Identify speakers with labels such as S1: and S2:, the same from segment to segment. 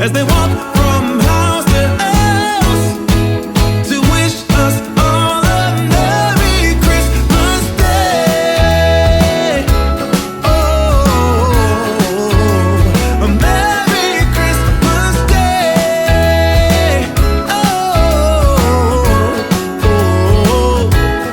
S1: as they walk from house to house to wish us all a Merry Christmas Day. Oh, a Merry Christmas Day. Oh.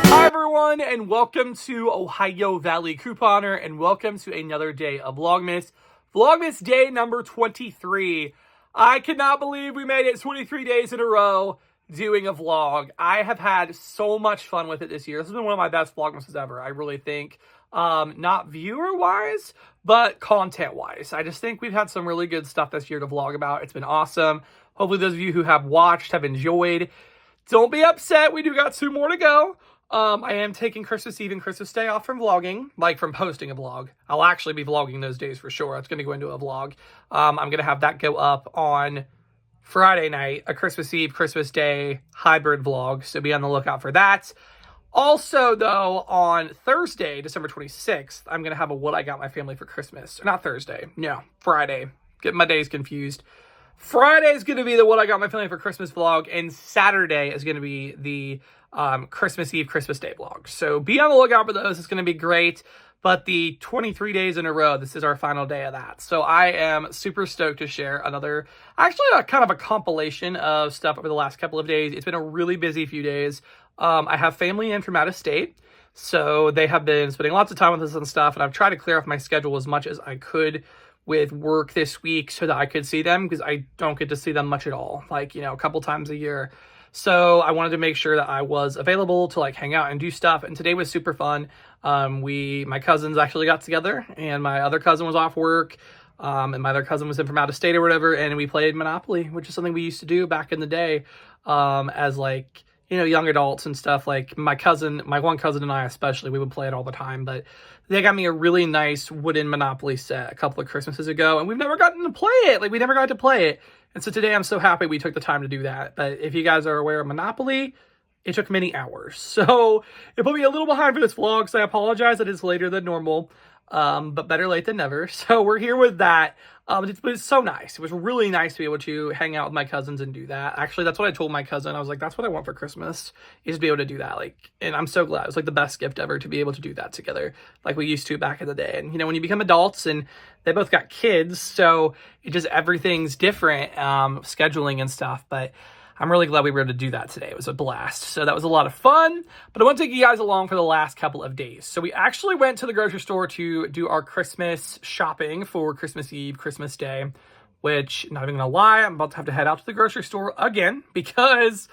S2: Hi everyone, and welcome to Ohio Valley Couponer, and welcome to another day of Vlogmas. Vlogmas day number 23. I cannot believe we made it 23 days in a row doing a vlog. I have had so much fun with it this year. This has been one of my best Vlogmases ever, I really think. Not viewer-wise, but content-wise. I just think we've had some really good stuff this year to vlog about. It's been awesome. Hopefully those of you who have watched have enjoyed. Don't be upset, we do got 2 more to go. I am taking Christmas Eve and Christmas Day off from vlogging, like from posting a vlog. I'll actually be vlogging those days for sure. It's going to go into a vlog. I'm going to have that go up on Friday night, a Christmas Eve, Christmas Day hybrid vlog. So be on the lookout for that. Also, though, on Thursday, December 26th, I'm going to have a What I Got My Family for Christmas. Not Thursday. No, Friday. Getting my days confused. Friday is going to be the What I Got My Family for Christmas vlog, and Saturday is going to be the Christmas Eve, Christmas Day vlog. So be on the lookout for those. It's going to be great. But the 23 days in a row, this is our final day of that. So I am super stoked to share another, actually a kind of a compilation of stuff over the last couple of days. It's been a really busy few days. I have family in from out of state. So they have been spending lots of time with us and stuff. And I've tried to clear off my schedule as much as I could with work this week so that I could see them, because I don't get to see them much at all, like, you know, a couple times a year. So I wanted to make sure that I was available to like hang out and do stuff. And today was super fun. My cousins actually got together, and my other cousin was off work. And my other cousin was in from out of state or whatever. And we played Monopoly, which is something we used to do back in the day, as like, you know, young adults and stuff. Like my one cousin and I especially, we would play it all the time. But they got me a really nice wooden Monopoly set a couple of Christmases ago, and we've never gotten to play it. Like, we never got to play it. And so today I'm so happy we took the time to do that. But if you guys are aware of Monopoly, it took many hours. So it put me a little behind for this vlog, so I apologize that it's later than normal. But better late than never. So we're here with that. It was so nice. It was really nice to be able to hang out with my cousins and do that. Actually, that's what I told my cousin. I was like, that's what I want for Christmas, is to be able to do that. Like, and I'm so glad. It was like the best gift ever to be able to do that together, like we used to back in the day. And, you know, when you become adults, and they both got kids, so it just, everything's different, scheduling and stuff. But I'm really glad we were able to do that today. It was a blast. So that was a lot of fun. But I want to take you guys along for the last couple of days. So we actually went to the grocery store to do our Christmas shopping for Christmas Eve, Christmas Day, which, not even gonna lie, I'm about to have to head out to the grocery store again because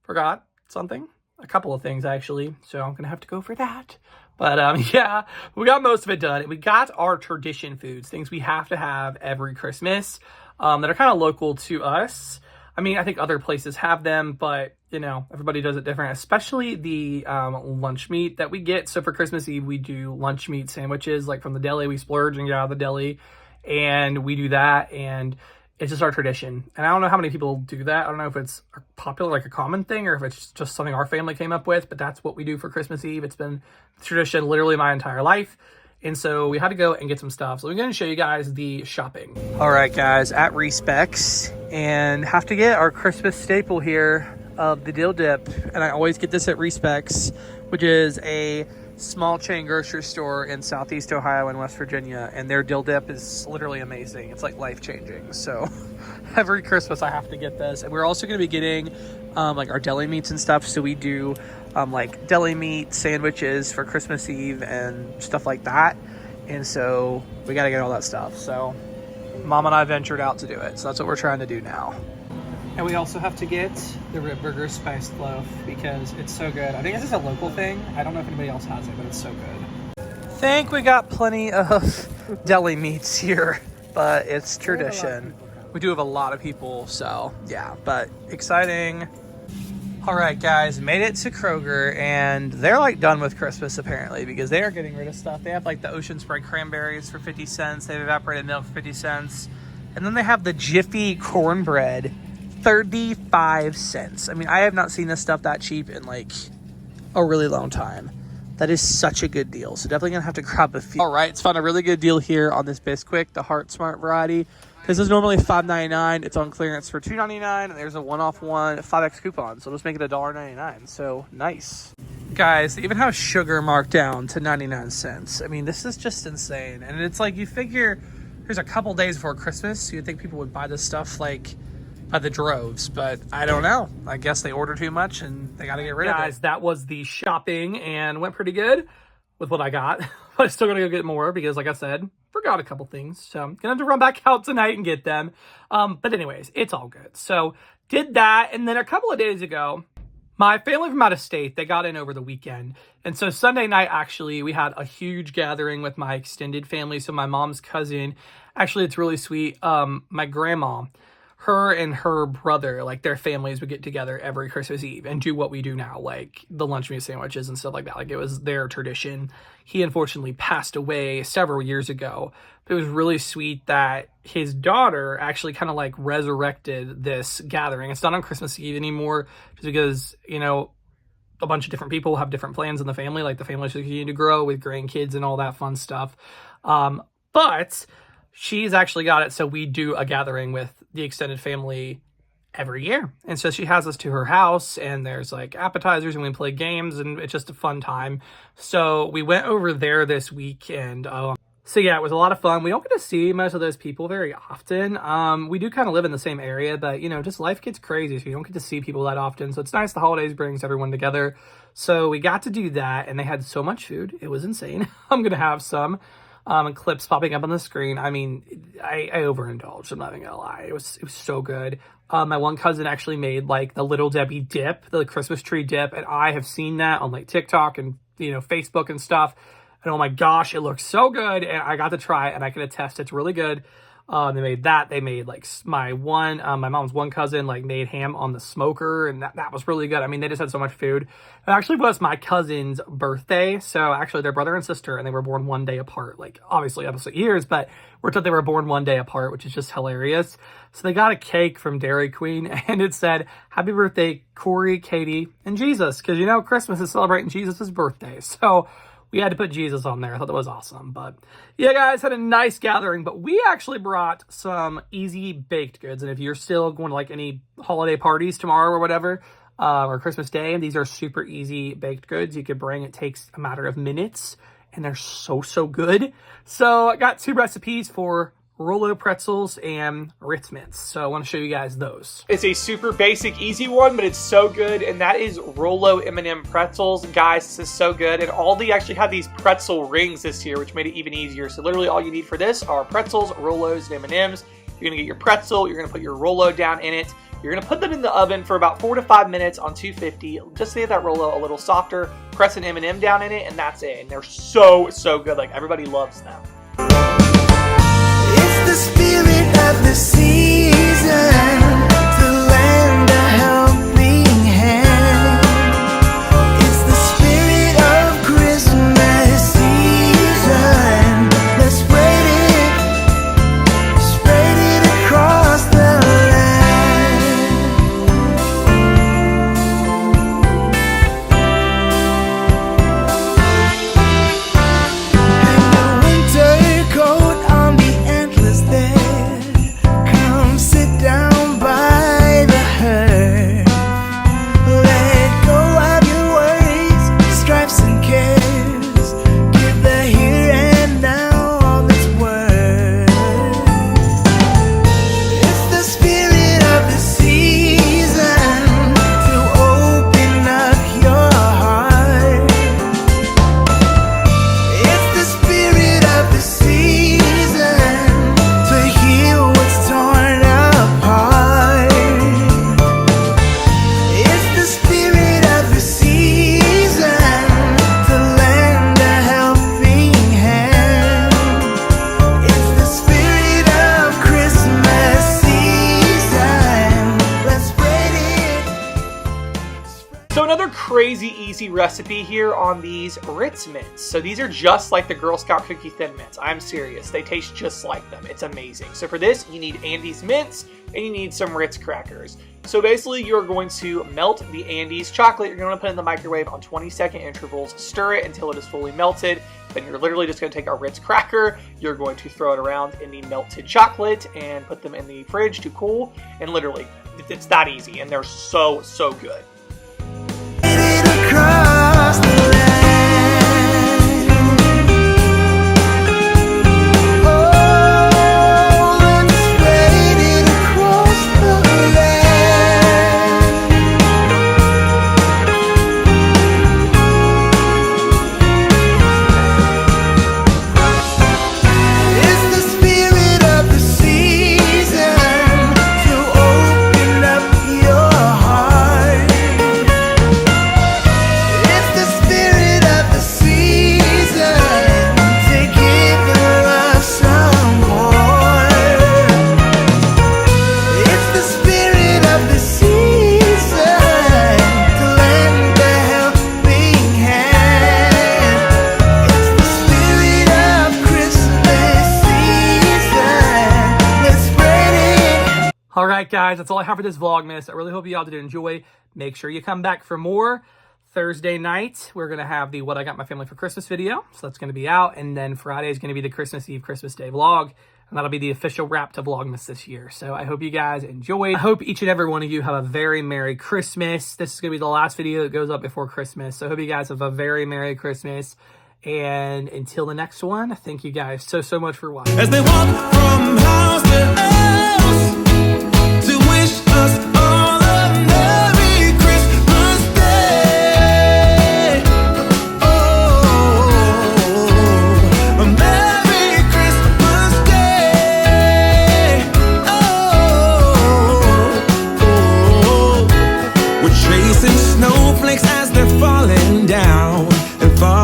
S2: forgot something. A couple of things, actually. So I'm gonna have to go for that. But yeah, we got most of it done. We got our tradition foods, things we have to have every Christmas, that are kind of local to us. I mean, I think other places have them, but, you know, everybody does it different, especially the lunch meat that we get. So for Christmas Eve, we do lunch meat sandwiches, like from the deli. We splurge and get out of the deli, and we do that, and it's just our tradition. And I don't know how many people do that. I don't know if it's popular, like a common thing, or if it's just something our family came up with, but that's what we do for Christmas Eve. It's been tradition literally my entire life. And so we had to go and get some stuff. So I'm going to show you guys the shopping. All right, guys, at Respecs, and have to get our Christmas staple here of the dill dip. And I always get this at Respecs, which is a small chain grocery store in Southeast Ohio and West Virginia. And their dill dip is literally amazing. It's like life-changing. So every Christmas I have to get this. And we're also going to be getting like our deli meats and stuff. So we do like deli meat sandwiches for Christmas Eve and stuff like that. And so we got to get all that stuff. So Mom and I ventured out to do it. So that's what we're trying to do now. And we also have to get the Rib Burger spiced loaf because it's so good. I think this is a local thing. I don't know if anybody else has it, but it's so good. I think we got plenty of deli meats here, but it's tradition. We do have a lot of people, so yeah, but exciting. All right, guys, made it to Kroger, and they're like done with Christmas apparently, because they are getting rid of stuff. They have like the Ocean Spray cranberries for 50 cents. They have evaporated milk for 50 cents. And then they have the Jiffy cornbread, 35 cents. I mean, I have not seen this stuff that cheap in like a really long time. That is such a good deal. So definitely gonna have to grab a few. All right, it's found a really good deal here on this Bisquick, the Heart Smart variety. This is normally $5.99. It's on clearance for $2.99, and there's a one-off 5X coupon, so just make it $1.99. So nice. Guys, they even have sugar marked down to 99 cents. I mean, this is just insane. And it's like, you figure there's a couple days before Christmas, so you'd think people would buy this stuff like by the droves, but I don't know. I guess they order too much and they got to get rid of it. Guys, that was the shopping and went pretty good with what I got. But I'm still going to go get more because, like I said, forgot a couple things. So I'm going to have to run back out tonight and get them. But anyways, it's all good. So did that. And then a couple of days ago, my family from out of state, they got in over the weekend. And so Sunday night, actually, we had a huge gathering with my extended family. So my mom's cousin, actually, it's really sweet. My grandma, her and her brother, like their families would get together every Christmas Eve and do what we do now, like the lunch meat sandwiches and stuff like that. Like it was their tradition. He unfortunately passed away several years ago. But it was really sweet that his daughter actually kind of like resurrected this gathering. It's not on Christmas Eve anymore just because, you know, a bunch of different people have different plans in the family. Like the family should continue to grow with grandkids and all that fun stuff. But she's actually got it. So we do a gathering with the extended family every year. And so she has us to her house and there's like appetizers and we play games and it's just a fun time. So we went over there this week and so yeah, it was a lot of fun. We don't get to see most of those people very often. We do kind of live in the same area, but you know, just life gets crazy. So you don't get to see people that often. So it's nice. The holidays brings everyone together. So we got to do that and they had so much food. It was insane. I'm going to have some. And clips popping up on the screen. I mean, I overindulged. I'm not even gonna lie. It was so good. My one cousin actually made like the Little Debbie dip, the Christmas tree dip, and I have seen that on like TikTok and you know Facebook and stuff. And oh my gosh, it looks so good. And I got to try it, and I can attest it's really good. They made that. They made like my mom's one cousin like made ham on the smoker, and that was really good. I mean, they just had so much food. It actually was my cousin's birthday. So actually they're brother and sister, and they were born one day apart, like obviously opposite years, but we're told they were born one day apart, which is just hilarious. So they got a cake from Dairy Queen and it said, "Happy birthday, Corey, Katie, and Jesus." Cause you know, Christmas is celebrating Jesus' birthday. So we had to put Jesus on there. I thought that was awesome. But yeah, guys, had a nice gathering. But we actually brought some easy baked goods. And if you're still going to like any holiday parties tomorrow or whatever, or Christmas Day, and these are super easy baked goods you could bring. It takes a matter of minutes. And they're so good. So I got 2 recipes for Rolo pretzels and Ritz Mints. So I want to show you guys those. It's a super basic, easy one, but it's so good. And that is Rolo M&M pretzels. Guys, this is so good. And Aldi actually had these pretzel rings this year, which made it even easier. So literally all you need for this are pretzels, Rolos, and M&Ms. You're going to get your pretzel. You're going to put your Rolo down in it. You're going to put them in the oven for about 4 to 5 minutes on 250, just to get that Rolo a little softer. Press an M&M down in it, and that's it. And they're so good. Like, everybody loves them.
S1: It's the spirit of the season to lend a helping hand. It's the spirit of Christmas season. Let's spread it across the land. Hang a winter coat on the antlers there. Come sit down by the herd. Let go of your worries, stripes and cares. Give the here and now all that's worth. It's the spirit of the season to open up your heart. It's the spirit of the season to heal what's torn apart. It's the spirit of the season to lend a helping hand. It's the spirit of Christmas season. Let's spread it.
S2: So another crazy easy recipe here on these Ritz Mints. So these are just like the Girl Scout Cookie Thin Mints. I'm serious. They taste just like them. It's amazing. So for this, you need Andy's Mints and you need some Ritz crackers. So basically, you're going to melt the Andes chocolate. You're going to put it in the microwave on 20-second intervals. Stir it until it is fully melted. Then you're literally just going to take a Ritz cracker. You're going to throw it around in the melted chocolate and put them in the fridge to cool. And literally, it's that easy. And they're so, so good.
S1: Across the land. Oh, let's spread it across the land. It's the spirit of the season to open up your heart. It's the spirit of the season to give your love some more. It's the spirit of the season to lend a helping hand. It's the spirit of Christmas season. Let's spread it.
S2: All right, guys, that's all I have for this Vlogmas. I really hope you all did enjoy. Make sure you come back for more. Thursday night, we're going to have the What I Got My Family for Christmas video. So that's going to be out. And then Friday is going to be the Christmas Eve, Christmas Day vlog. And that'll be the official wrap to Vlogmas this year. So I hope you guys enjoyed. I hope each and every one of you have a very Merry Christmas. This is going to be the last video that goes up before Christmas. So I hope you guys have a very Merry Christmas. And until the next one, thank you guys so much for watching.
S1: As they walk from house to house.